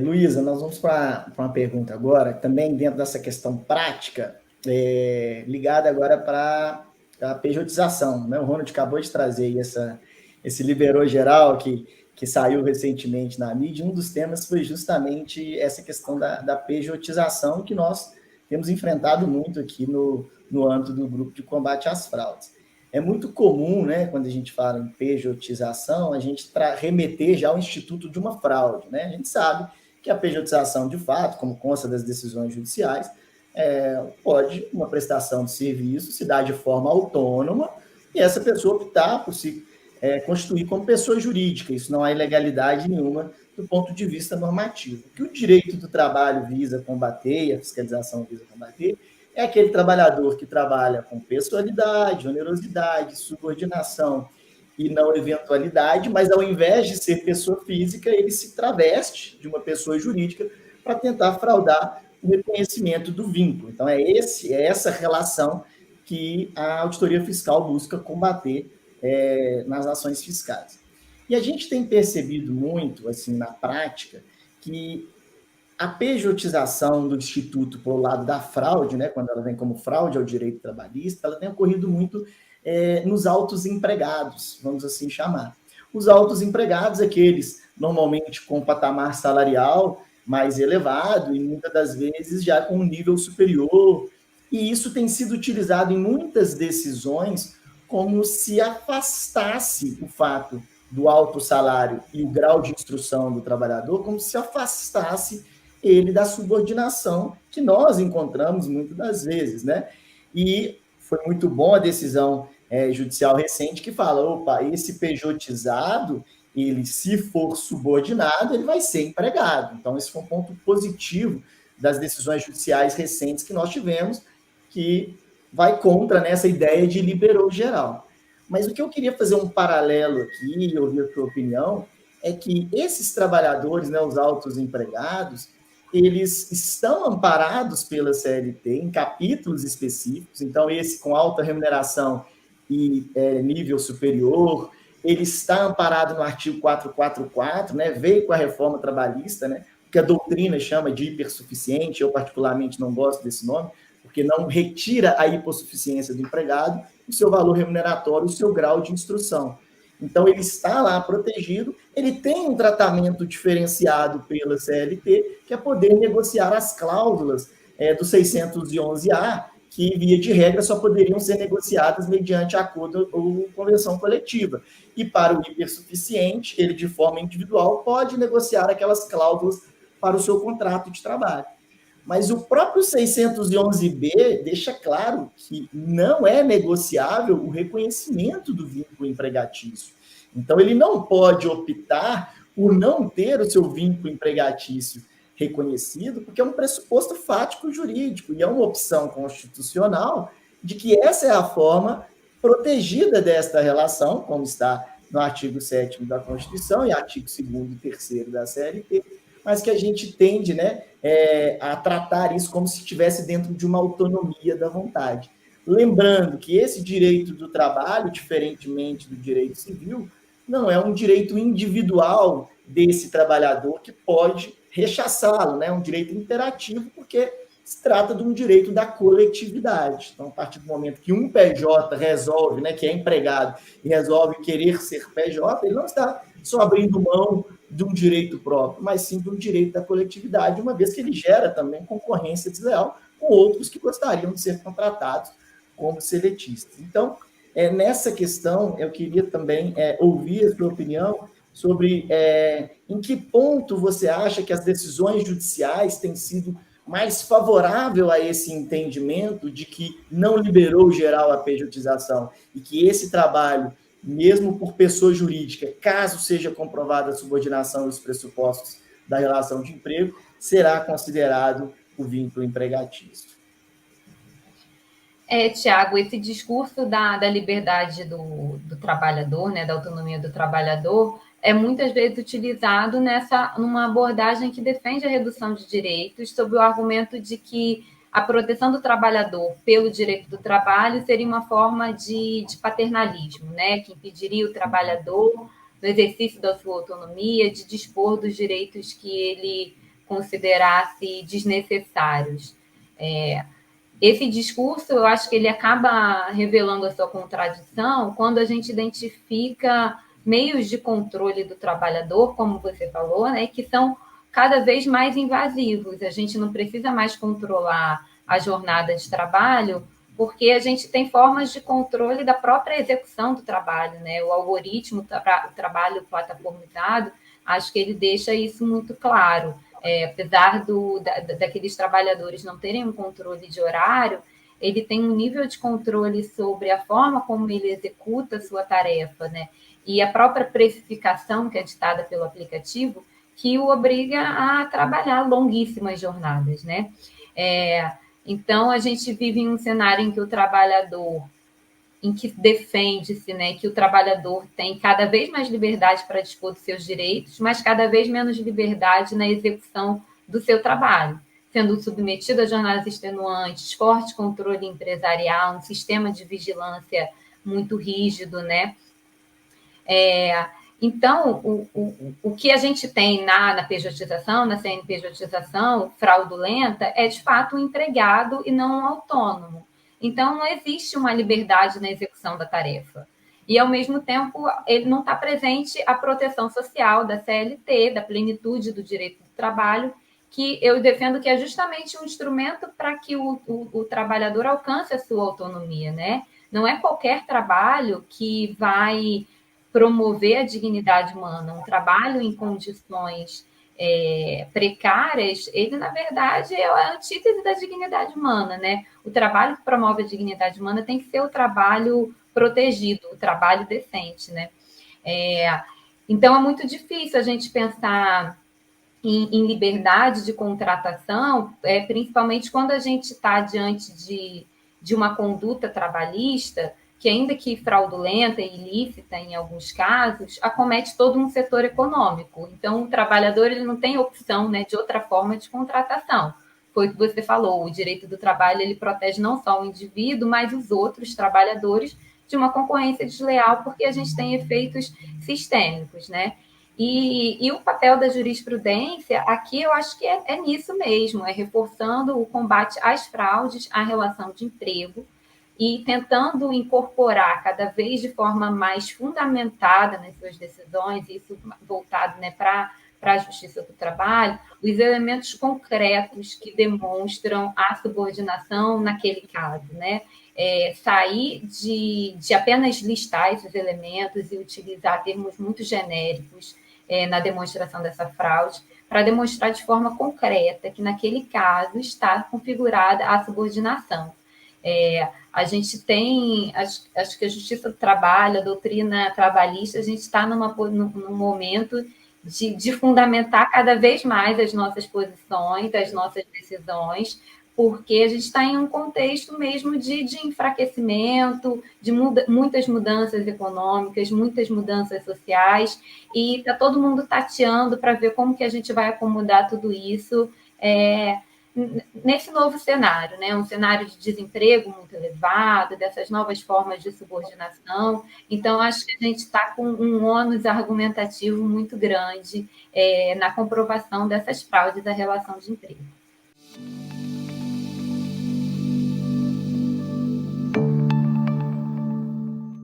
Luísa, nós vamos para uma pergunta agora, também dentro dessa questão prática, ligada agora para a pejotização, né? O Ronald acabou de trazer aí esse liberou geral que saiu recentemente na mídia. Um dos temas foi justamente essa questão da pejotização que nós temos enfrentado muito aqui no âmbito do grupo de combate às fraudes. É muito comum, né, quando a gente fala em pejotização, a gente remeter já ao instituto de uma fraude, né? A gente sabe que a pejotização, de fato, como consta das decisões judiciais, pode uma prestação de serviço se dar de forma autônoma e essa pessoa optar por se constituir como pessoa jurídica. Isso não há ilegalidade nenhuma do ponto de vista normativo. O que o direito do trabalho visa combater, e a fiscalização visa combater, é aquele trabalhador que trabalha com pessoalidade, onerosidade, subordinação e não eventualidade, mas ao invés de ser pessoa física, ele se traveste de uma pessoa jurídica para tentar fraudar o reconhecimento do vínculo. Então, é essa relação que a auditoria fiscal busca combater nas ações fiscais. E a gente tem percebido muito, assim, na prática, que a pejotização do Instituto para o lado da fraude, né, quando ela vem como fraude ao direito trabalhista, ela tem ocorrido muito nos autos empregados, vamos assim chamar. Os autos empregados, aqueles normalmente com patamar salarial mais elevado e muitas das vezes já com um nível superior. E isso tem sido utilizado em muitas decisões como se afastasse o fato do alto salário e o grau de instrução do trabalhador, como se afastasse ele da subordinação que nós encontramos muitas das vezes, né? E foi muito bom a decisão judicial recente que fala, opa, esse pejotizado, ele se for subordinado, ele vai ser empregado. Então, esse foi um ponto positivo das decisões judiciais recentes que nós tivemos, que vai contra nessa ideia de liberou geral. Mas o que eu queria fazer um paralelo aqui, e ouvir a tua opinião, é que esses trabalhadores, né, os autos empregados, eles estão amparados pela CLT em capítulos específicos, então esse com alta remuneração e nível superior, ele está amparado no artigo 444, né, veio com a reforma trabalhista, né, que a doutrina chama de hipersuficiente, eu particularmente não gosto desse nome, porque não retira a hipossuficiência do empregado, o seu valor remuneratório, o seu grau de instrução. Então, ele está lá protegido, ele tem um tratamento diferenciado pela CLT, que é poder negociar as cláusulas do 611-A, que, via de regra, só poderiam ser negociadas mediante acordo ou convenção coletiva. E para o hipersuficiente, ele, de forma individual, pode negociar aquelas cláusulas para o seu contrato de trabalho. Mas o próprio 611-B deixa claro que não é negociável o reconhecimento do vínculo empregatício. Então, ele não pode optar por não ter o seu vínculo empregatício reconhecido, porque é um pressuposto fático jurídico e é uma opção constitucional de que essa é a forma protegida desta relação, como está no artigo 7º da Constituição e artigo 2º e 3º da CLT, mas que a gente tende, né, a tratar isso como se estivesse dentro de uma autonomia da vontade. Lembrando que esse direito do trabalho, diferentemente do direito civil, não é um direito individual desse trabalhador que pode rechaçá-lo, né? É um direito imperativo, porque se trata de um direito da coletividade. Então, a partir do momento que um PJ resolve, né, que é empregado, e resolve querer ser PJ, ele não está só abrindo mão de um direito próprio, mas sim de um direito da coletividade, uma vez que ele gera também concorrência desleal com outros que gostariam de ser contratados como seletistas. Então, nessa questão, eu queria também ouvir a sua opinião sobre em que ponto você acha que as decisões judiciais têm sido mais favorável a esse entendimento de que não liberou geral a pejotização e que esse trabalho, mesmo por pessoa jurídica, caso seja comprovada a subordinação dos pressupostos da relação de emprego, será considerado o vínculo empregatício. Tiago, esse discurso da liberdade do trabalhador, né, da autonomia do trabalhador, é muitas vezes utilizado numa abordagem que defende a redução de direitos, sob o argumento de que a proteção do trabalhador pelo direito do trabalho seria uma forma de paternalismo, né, que impediria o trabalhador no exercício da sua autonomia, de dispor dos direitos que ele considerasse desnecessários. Esse discurso, eu acho que ele acaba revelando a sua contradição quando a gente identifica meios de controle do trabalhador, como você falou, né, que são cada vez mais invasivos. A gente não precisa mais controlar a jornada de trabalho, porque a gente tem formas de controle da própria execução do trabalho, né? O algoritmo, o trabalho plataformizado, acho que ele deixa isso muito claro. Apesar daqueles trabalhadores não terem um controle de horário, ele tem um nível de controle sobre a forma como ele executa a sua tarefa, né? E a própria precificação que é ditada pelo aplicativo, que o obriga a trabalhar longuíssimas jornadas, né? Então, a gente vive em um cenário em que o trabalhador, em que defende-se, né, que o trabalhador tem cada vez mais liberdade para dispor dos seus direitos, mas cada vez menos liberdade na execução do seu trabalho, sendo submetido a jornadas extenuantes, forte controle empresarial, um sistema de vigilância muito rígido, né? Então, o que a gente tem na pejotização, na CNPJização fraudulenta, é de fato um empregado e não um autônomo. Então, não existe uma liberdade na execução da tarefa. E, ao mesmo tempo, ele não está presente a proteção social da CLT, da plenitude do direito do trabalho, que eu defendo que é justamente um instrumento para que o trabalhador alcance a sua autonomia, né? Não é qualquer trabalho que vai promover a dignidade humana. Um trabalho em condições precárias, ele, na verdade, é a antítese da dignidade humana, né? O trabalho que promove a dignidade humana tem que ser o trabalho protegido, o trabalho decente, né? Então, é muito difícil a gente pensar em liberdade de contratação, principalmente quando a gente está diante de uma conduta trabalhista que, ainda que fraudulenta e ilícita em alguns casos, acomete todo um setor econômico. Então, o trabalhador ele não tem opção, né, de outra forma de contratação. Foi o que você falou, o direito do trabalho ele protege não só o indivíduo, mas os outros trabalhadores de uma concorrência desleal, porque a gente tem efeitos sistêmicos, né? E o papel da jurisprudência, aqui eu acho que é nisso mesmo, é reforçando o combate às fraudes, à relação de emprego, e tentando incorporar cada vez de forma mais fundamentada nas suas decisões, isso voltado, né, para a justiça do trabalho, os elementos concretos que demonstram a subordinação naquele caso, né? Sair de apenas listar esses elementos e utilizar termos muito genéricos na demonstração dessa fraude, para demonstrar de forma concreta que, naquele caso, está configurada a subordinação. A gente tem, acho que a justiça do trabalho, a doutrina trabalhista, a gente está num momento de fundamentar cada vez mais as nossas posições, as nossas decisões, porque a gente está em um contexto mesmo de enfraquecimento, de muitas mudanças econômicas, muitas mudanças sociais, e está todo mundo tateando para ver como que a gente vai acomodar tudo isso nesse novo cenário, né? Um cenário de desemprego muito elevado, dessas novas formas de subordinação. Então, acho que a gente está com um ônus argumentativo muito grande na comprovação dessas fraudes da relação de emprego.